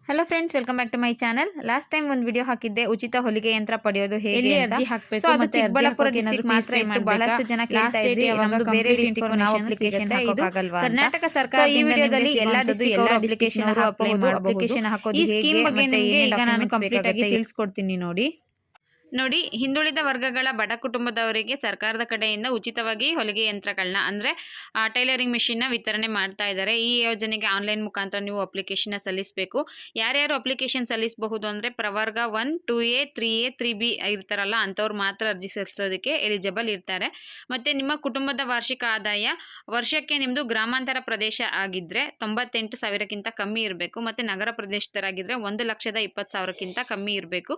Hello friends, welcome back to my channel. Last time ಒಂದು video ಹಾಕಿದ್ದೆ, ಉಚಿತ ಹೊಲಿಗೆ ಯಂತ್ರ ಪಡೆಯೋದು ಹೇಗೆ ಎಲ್ಲಿ ಅಂತ. ಅರ್ಜಿ ಹಾಕಬೇಕು ಸೊ ಅದು ಮತ್ತೆ ಅರ್ಜಿ ಚಿಕ್ಕಬಳ್ಳಾಪುರ ಹಾಕೋಕೆ ಡಿಸ್ಟ್ರಿಕ್ಟ್ ಏನಾದರೂ ಮಾತ್ರ ಫೀಸ್ ಪೇ ಇತ್ತು. ಮಾಡಬೇಕಾ, ಬಹಳಷ್ಟು ಜನ ಕೇಳ್ತಾ ಲಾಸ್ಟ್ ಡೇಟ್ ಇದ್ರಿ, ಯಾವಾಗ, ನಮ್ದು ಬೇರೆ ಕಂಪ್ಲೀಟ್ ಡಿಸ್ಟ್ರಿಕ್ಟ್ ನಾವು ಇನ್ಫಾರ್ಮೇಷನ್ ಅಪ್ಲಿಕೇಶನ್ ಸಿಗುತ್ತೆ. ಇದು ಹಾಕೋಕ್ಕಾಗಲ್ವಾ ಅಂತ. ಕರ್ನಾಟಕ ಸೊ ಈ ಸರ್ಕಾರದಿಂದ ವಿಡಿಯೋದಲ್ಲಿ ನಿಮಗೆ ಎಲ್ಲಾ ಸಿಗುವಂಥದ್ದು, ಡಿಸ್ಟ್ರಿಕ್ಟ್ ಎಲ್ಲ ಅವರು ಡಿಸ್ಟ್ರಿಕ್ಟ್ ಅಪ್ಲಿಕೇಶನ್ ನವರು ಅಪ್ಲೈ ಹಾಕಬಹುದು. ಮಾಡಬಹುದು. ಅಪ್ಲಿಕೇಶನ್ ಹಾಕೋದು ಈ ಹೇಗೆ ಸ್ಕೀಮ್ ಬಗ್ಗೆ ಮತ್ತೆ ನಿಮಗೆ ಏನೇನು ಈಗ ನಾನು ಡಾಕ್ಯುಮೆಂಟ್ಸ್ ಕಂಪ್ಲೀಟ್ ಆಗಿ ಬೇಕಾಗುತ್ತೆ ತಿಳಿಸ್ಕೊಡ್ತೀನಿ ನೋಡಿ. ಹಿಂದುಳಿದ ವರ್ಗಗಳ ಬಡ ಕುಟುಂಬದವರಿಗೆ ಸರ್ಕಾರದ ಕಡೆಯಿಂದ ಉಚಿತವಾಗಿ ಹೊಲಿಗೆ ಯಂತ್ರಗಳನ್ನ ಅಂದರೆ ಟೈಲರಿಂಗ್ ಮಿಷಿನ್ನ ವಿತರಣೆ ಮಾಡ್ತಾ ಇದ್ದಾರೆ. ಈ ಯೋಜನೆಗೆ ಆನ್ಲೈನ್ ಮುಖಾಂತರ ನೀವು ಅಪ್ಲಿಕೇಶನ್ನ ಸಲ್ಲಿಸಬೇಕು. ಯಾರ್ಯಾರು ಅಪ್ಲಿಕೇಶನ್ ಸಲ್ಲಿಸಬಹುದು ಅಂದರೆ ಪ್ರವರ್ಗ 1, 2A, 3A, 3B ಇರ್ತಾರಲ್ಲ ಅಂಥವ್ರು ಮಾತ್ರ ಅರ್ಜಿ ಸಲ್ಲಿಸೋದಕ್ಕೆ ಎಲಿಜಿಬಲ್ ಇರ್ತಾರೆ. ಮತ್ತು ನಿಮ್ಮ ಕುಟುಂಬದ ವಾರ್ಷಿಕ ಆದಾಯ ವರ್ಷಕ್ಕೆ ನಿಮ್ಮದು ಗ್ರಾಮಾಂತರ ಪ್ರದೇಶ ಆಗಿದ್ದರೆ 98,000ಕ್ಕಿಂತ ಕಮ್ಮಿ ಇರಬೇಕು. ಮತ್ತು ನಗರ ಪ್ರದೇಶದರಾಗಿದ್ದರೆ 1,20,000ಕ್ಕಿಂತ ಕಮ್ಮಿ ಇರಬೇಕು.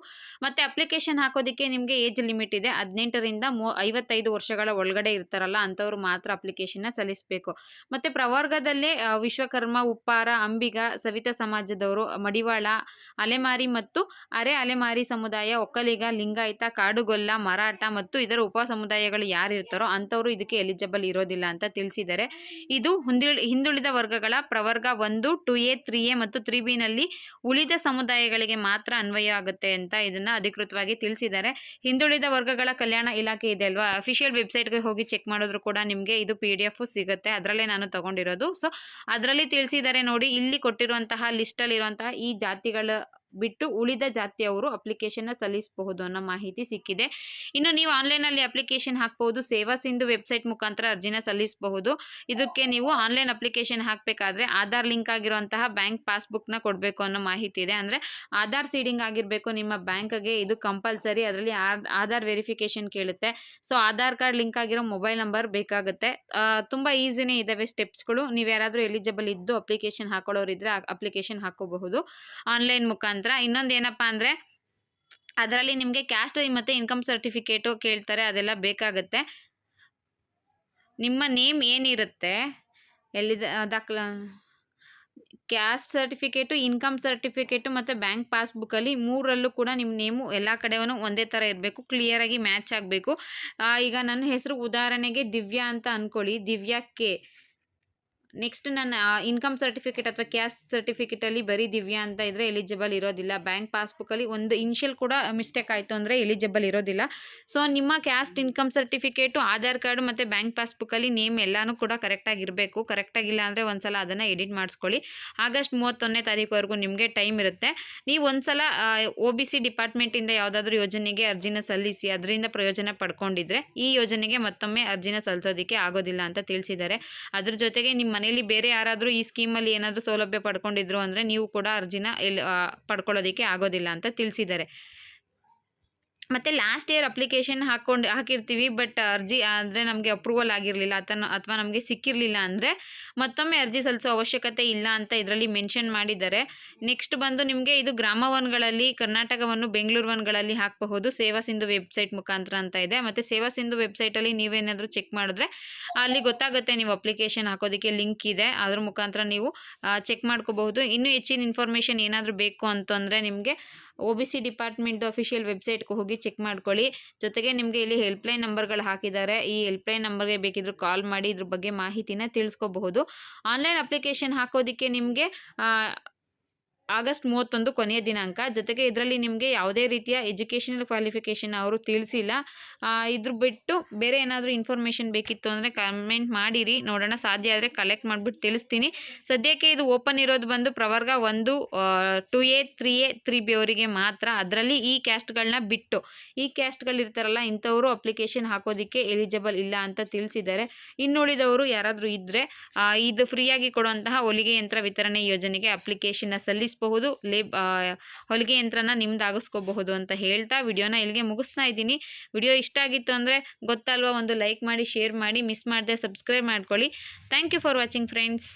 ಮತ್ತು ಅಪ್ಲಿಕೇಶನ್ ಹಾಕೋದಕ್ಕೆ ನಿಮಗೆ ಏಜ್ ಲಿಮಿಟ್ ಇದೆ. 18ರಿಂದ 55 ವರ್ಷಗಳ ಒಳಗಡೆ ಇರ್ತಾರಲ್ಲ ಅಂಥವ್ರು ಮಾತ್ರ ಅಪ್ಲಿಕೇಶನ್ನ ಸಲ್ಲಿಸಬೇಕು. ಮತ್ತು ಪ್ರವರ್ಗದಲ್ಲೇ ವಿಶ್ವಕರ್ಮ, ಉಪ್ಪಾರ, ಅಂಬಿಗ, ಸವಿತಾ ಸಮಾಜದವರು, ಮಡಿವಾಳ, ಅಲೆಮಾರಿ ಮತ್ತು ಅರೆ ಅಲೆಮಾರಿ ಸಮುದಾಯ, ಒಕ್ಕಲಿಗ, ಲಿಂಗಾಯತ, ಕಾಡುಗೊಲ್ಲ, ಮರಾಠ ಮತ್ತು ಇದರ ಉಪ ಸಮುದಾಯಗಳು ಯಾರು ಇರ್ತಾರೋ ಅಂಥವರು ಇದಕ್ಕೆ ಎಲಿಜಿಬಲ್ ಇರೋದಿಲ್ಲ ಅಂತ ತಿಳಿಸಿದ್ದಾರೆ. ಇದು ಹಿಂದುಳಿದ ವರ್ಗಗಳ ಪ್ರವರ್ಗ 1, 2A, 3A ಮತ್ತು 3Bನಲ್ಲಿ ಉಳಿದ ಸಮುದಾಯಗಳಿಗೆ ಮಾತ್ರ ಅನ್ವಯ ಆಗುತ್ತೆ ಅಂತ ಇದನ್ನು ಅಧಿಕೃತವಾಗಿ ತಿಳಿಸಿದ್ದಾರೆ. ಹಿಂದುಳಿದ ವರ್ಗಗಳ ಕಲ್ಯಾಣ ಇಲಾಖೆ ಇದೆ ಅಲ್ವಾ, ಅಫಿಷಿಯಲ್ ವೆಬ್ಸೈಟ್ಗೆ ಹೋಗಿ ಚೆಕ್ ಮಾಡಿದ್ರು ಕೂಡ ನಿಮಗೆ ಇದು PDF ಸಿಗುತ್ತೆ. ಅದರಲ್ಲೇ ನಾನು ತಗೊಂಡಿರೋದು. ಸೊ ಅದರಲ್ಲಿ ತಿಳಿಸಿದ್ದಾರೆ ನೋಡಿ, ಇಲ್ಲಿ ಕೊಟ್ಟಿರುವಂತಹ ಲಿಸ್ಟಲ್ಲಿರುವಂತಹ ಈ ಜಾತಿಗಳ ಬಿಟ್ಟು ಉಳಿದ ಜಾತಿಯವರು ಅಪ್ಲಿಕೇಶನ್ನ ಸಲ್ಲಿಸಬಹುದು ಅನ್ನೋ ಮಾಹಿತಿ ಸಿಕ್ಕಿದೆ. ಇನ್ನು ನೀವು ಆನ್ಲೈನಲ್ಲಿ ಅಪ್ಲಿಕೇಶನ್ ಹಾಕ್ಬಹುದು. ಸೇವಾ ಸಿಂಧು ವೆಬ್ಸೈಟ್ ಮುಖಾಂತರ ಅರ್ಜಿನ ಸಲ್ಲಿಸಬಹುದು. ಇದಕ್ಕೆ ನೀವು ಆನ್ಲೈನ್ ಅಪ್ಲಿಕೇಶನ್ ಹಾಕಬೇಕಾದ್ರೆ ಆಧಾರ್ ಲಿಂಕ್ ಆಗಿರುವಂತಹ ಬ್ಯಾಂಕ್ ಪಾಸ್ಬುಕ್ನ ಕೊಡಬೇಕು ಅನ್ನೋ ಮಾಹಿತಿ ಇದೆ. ಅಂದರೆ ಆಧಾರ್ ಸೀಡಿಂಗ್ ಆಗಿರಬೇಕು ನಿಮ್ಮ ಬ್ಯಾಂಕ್ಗೆ, ಇದು ಕಂಪಲ್ಸರಿ. ಅದರಲ್ಲಿ ಆಧಾರ್ ವೆರಿಫಿಕೇಶನ್ ಕೇಳುತ್ತೆ. ಸೊ ಆಧಾರ್ ಕಾರ್ಡ್ ಲಿಂಕ್ ಆಗಿರೋ ಮೊಬೈಲ್ ನಂಬರ್ ಬೇಕಾಗುತ್ತೆ. ತುಂಬ ಈಸಿನೇ ಇದ್ದಾವೆ ಸ್ಟೆಪ್ಸ್ಗಳು. ನೀವು ಯಾರಾದರೂ ಎಲಿಜಿಬಲ್ ಇದ್ದು ಅಪ್ಲಿಕೇಶನ್ ಹಾಕೊಳ್ಳೋರಿದ್ರೆ ಅಪ್ಲಿಕೇಶನ್ ಹಾಕೋಬಹುದು ಆನ್ಲೈನ್ ಮುಖಾಂತರ. ಇನ್ನೊಂದು ಏನಪ್ಪ ಅಂದರೆ ಅದರಲ್ಲಿ ನಿಮಗೆ ಕ್ಯಾಸ್ಟ್ ಮತ್ತು ಇನ್ಕಮ್ ಸರ್ಟಿಫಿಕೇಟು ಕೇಳ್ತಾರೆ, ಅದೆಲ್ಲ ಬೇಕಾಗುತ್ತೆ. ನಿಮ್ಮ ನೇಮ್ ಏನಿರುತ್ತೆ ಕ್ಯಾಸ್ಟ್ ಸರ್ಟಿಫಿಕೇಟು, ಇನ್ಕಮ್ ಸರ್ಟಿಫಿಕೇಟು ಮತ್ತು ಬ್ಯಾಂಕ್ ಪಾಸ್ಬುಕ್ಕಲ್ಲಿ ಮೂರರಲ್ಲೂ ಕೂಡ ನಿಮ್ಮ ನೇಮು ಎಲ್ಲ ಕಡೆಯೂ ಒಂದೇ ಥರ ಇರಬೇಕು, ಕ್ಲಿಯರಾಗಿ ಮ್ಯಾಚ್ ಆಗಬೇಕು. ಈಗ ನನ್ನ ಹೆಸರು ಉದಾಹರಣೆಗೆ ದಿವ್ಯಾ ಅಂತ ಅಂದ್ಕೊಳ್ಳಿ, ದಿವ್ಯಾ ಕೆ. ನೆಕ್ಸ್ಟ್ ನನ್ನ ಇನ್ಕಮ್ ಸರ್ಟಿಫಿಕೇಟ್ ಅಥವಾ ಕ್ಯಾಸ್ಟ್ ಸರ್ಟಿಫಿಕೇಟಲ್ಲಿ ಬರೀ ದಿವ್ಯಾ ಅಂತ ಇದ್ದರೆ ಎಲಿಜಿಬಲ್ ಇರೋದಿಲ್ಲ. ಬ್ಯಾಂಕ್ ಪಾಸ್ಬುಕ್ಕಲ್ಲಿ ಒಂದು ಇನ್ಷಿಯಲ್ ಕೂಡ ಮಿಸ್ಟೇಕ್ ಆಯಿತು ಅಂದರೆ ಎಲಿಜಿಬಲ್ ಇರೋದಿಲ್ಲ. ಸೊ ನಿಮ್ಮ caste, income certificate, Aadhaar card ಮತ್ತು ಬ್ಯಾಂಕ್ ಪಾಸ್ಬುಕ್ಕಲ್ಲಿ ನೇಮ್ ಎಲ್ಲನೂ ಕೂಡ ಕರೆಕ್ಟಾಗಿರಬೇಕು. ಕರೆಕ್ಟಾಗಿಲ್ಲ ಅಂದರೆ ಒಂದು ಸಲ ಅದನ್ನು ಎಡಿಟ್ ಮಾಡಿಸ್ಕೊಳ್ಳಿ. ಆಗಸ್ಟ್ 31ನೇ ತಾರೀಕುವರೆಗೂ ನಿಮಗೆ ಟೈಮ್ ಇರುತ್ತೆ. ನೀವು ಒಂದು ಸಲ OBC ಡಿಪಾರ್ಟ್ಮೆಂಟಿಂದ ಯಾವುದಾದ್ರೂ ಯೋಜನೆಗೆ ಅರ್ಜಿನ ಸಲ್ಲಿಸಿ ಅದರಿಂದ ಪ್ರಯೋಜನ ಪಡ್ಕೊಂಡಿದ್ರೆ ಈ ಯೋಜನೆಗೆ ಮತ್ತೊಮ್ಮೆ ಅರ್ಜಿನ ಸಲ್ಲಿಸೋದಕ್ಕೆ ಆಗೋದಿಲ್ಲ ಅಂತ ತಿಳಿಸಿದ್ದಾರೆ. ಅದ್ರ ಜೊತೆಗೆ ನಿಮ್ಮ ಮನೆಯಲ್ಲಿ ಬೇರೆ ಯಾರಾದರೂ ಈ ಸ್ಕೀಮಲ್ಲಿ ಏನಾದರೂ ಸೌಲಭ್ಯ ಪಡ್ಕೊಂಡಿದ್ರು ಅಂದರೆ ನೀವು ಕೂಡ ಅರ್ಜಿನ ಪಡ್ಕೊಳ್ಳೋದಕ್ಕೆ ಆಗೋದಿಲ್ಲ ಅಂತ ತಿಳಿಸಿದ್ದಾರೆ. ಮತ್ತು ಲಾಸ್ಟ್ ಇಯರ್ ಅಪ್ಲಿಕೇಶನ್ ಹಾಕಿರ್ತೀವಿ, ಬಟ್ ಅರ್ಜಿ ಅಂದರೆ ನಮಗೆ ಅಪ್ರೂವಲ್ ಆಗಿರಲಿಲ್ಲ ಅಥವಾ ನಮಗೆ ಸಿಕ್ಕಿರಲಿಲ್ಲ ಅಂದರೆ ಮತ್ತೊಮ್ಮೆ ಅರ್ಜಿ ಸಲ್ಲಿಸೋ ಅವಶ್ಯಕತೆ ಇಲ್ಲ ಅಂತ ಇದರಲ್ಲಿ ಮೆನ್ಷನ್ ಮಾಡಿದ್ದಾರೆ. ನೆಕ್ಸ್ಟ್ ಬಂದು ನಿಮಗೆ ಇದು ಗ್ರಾಮ ಒನ್ಗಳಲ್ಲಿ ಕರ್ನಾಟಕವನ್ನು ಬೆಂಗಳೂರು ಒನ್ಗಳಲ್ಲಿ ಹಾಕಬಹುದು ಸೇವಾ ಸಿಂಧು ವೆಬ್ಸೈಟ್ ಮುಖಾಂತರ ಅಂತ ಇದೆ. ಮತ್ತು ಸೇವಾ ಸಿಂಧು ವೆಬ್ಸೈಟಲ್ಲಿ ನೀವೇನಾದರೂ ಚೆಕ್ ಮಾಡಿದ್ರೆ ಅಲ್ಲಿ ಗೊತ್ತಾಗುತ್ತೆ ನೀವು ಅಪ್ಲಿಕೇಶನ್ ಹಾಕೋದಕ್ಕೆ ಲಿಂಕ್ ಇದೆ, ಅದ್ರ ಮುಖಾಂತರ ನೀವು ಚೆಕ್ ಮಾಡ್ಕೋಬಹುದು. ಇನ್ನೂ ಹೆಚ್ಚಿನ ಇನ್ಫಾರ್ಮೇಷನ್ ಏನಾದರೂ ಬೇಕು ಅಂತಂದರೆ ನಿಮಗೆ OBC ಡಿಪಾರ್ಟ್ಮೆಂಟ್ದು ಅಫಿಷಿಯಲ್ ವೆಬ್ಸೈಟ್ಗೆ ಹೋಗಿ ಚೆಕ್ ಮಾಡ್ಕೊಳ್ಳಿ. ಜೊತೆಗೆ ನಿಮಗೆ ಇಲ್ಲಿ ಹೆಲ್ಪ್ಲೈನ್ ನಂಬರ್ಗಳು ಹಾಕಿದ್ದಾರೆ. ಈ ಹೆಲ್ಪ್ಲೈನ್ ನಂಬರ್ಗೆ ಬೇಕಿದ್ದರೂ ಕಾಲ್ ಮಾಡಿ ಇದ್ರ ಬಗ್ಗೆ ಮಾಹಿತಿನ ತಿಳಿಸ್ಕೋಬಹುದು. ಆನ್ಲೈನ್ ಅಪ್ಲಿಕೇಶನ್ ಹಾಕೋದಕ್ಕೆ ನಿಮಗೆ ಆಗಸ್ಟ್ 31 ಕೊನೆಯ ದಿನಾಂಕ. ಜೊತೆಗೆ ಇದರಲ್ಲಿ ನಿಮಗೆ ಯಾವುದೇ ರೀತಿಯ ಎಜುಕೇಷನಲ್ ಕ್ವಾಲಿಫಿಕೇಷನ್ ಅವರು ತಿಳಿಸಿಲ್ಲ. ಇದ್ರ ಬಿಟ್ಟು ಬೇರೆ ಏನಾದರೂ ಇನ್ಫಾರ್ಮೇಷನ್ ಬೇಕಿತ್ತು ಅಂದರೆ ಕಮೆಂಟ್ ಮಾಡಿರಿ, ನೋಡೋಣ. ಸಾಧ್ಯ ಆದರೆ ಕಲೆಕ್ಟ್ ಮಾಡಿಬಿಟ್ಟು ತಿಳಿಸ್ತೀನಿ. ಸದ್ಯಕ್ಕೆ ಇದು ಓಪನ್ ಇರೋದು ಬಂದು ಪ್ರವರ್ಗ 1, 2A, 3A, 3B ಅವರಿಗೆ ಮಾತ್ರ. ಅದರಲ್ಲಿ ಈ ಕ್ಯಾಸ್ಟ್ಗಳನ್ನ ಬಿಟ್ಟು ಈ ಕ್ಯಾಸ್ಟ್ಗಳಿರ್ತಾರಲ್ಲ ಇಂಥವರು ಅಪ್ಲಿಕೇಶನ್ ಹಾಕೋದಕ್ಕೆ ಎಲಿಜಿಬಲ್ ಇಲ್ಲ ಅಂತ ತಿಳಿಸಿದ್ದಾರೆ. ಇನ್ನುಳಿದವರು ಯಾರಾದರೂ ಇದ್ದರೆ ಇದು ಫ್ರೀಯಾಗಿ ಕೊಡುವಂತಹ ಹೊಲಿಗೆ ಯಂತ್ರ ವಿತರಣೆ ಯೋಜನೆಗೆ ಅಪ್ಲಿಕೇಶನ್ನ ಸಲ್ಲಿಸಬಹುದು. ಹೊಲಿಗೆ ಯಂತ್ರನ ನಿಮ್ದಾಗಿಸ್ಕೋಬಹುದು ಅಂತ ಹೇಳ್ತಾ ವಿಡಿಯೋನ ಇಲ್ಲಿಗೆ ಮುಗಿಸ್ತಾ ಇದ್ದೀನಿ. ವಿಡಿಯೋ ಇಷ್ಟ ಆಗಿತ್ತು ಅಂದರೆ ಗೊತ್ತಲ್ವಾ, ಒಂದು ಲೈಕ್ ಮಾಡಿ, ಶೇರ್ ಮಾಡಿ, ಮಿಸ್ ಮಾಡದೆ ಸಬ್ಸ್ಕ್ರೈಬ್ ಮಾಡ್ಕೊಳ್ಳಿ. Thank you for watching friends.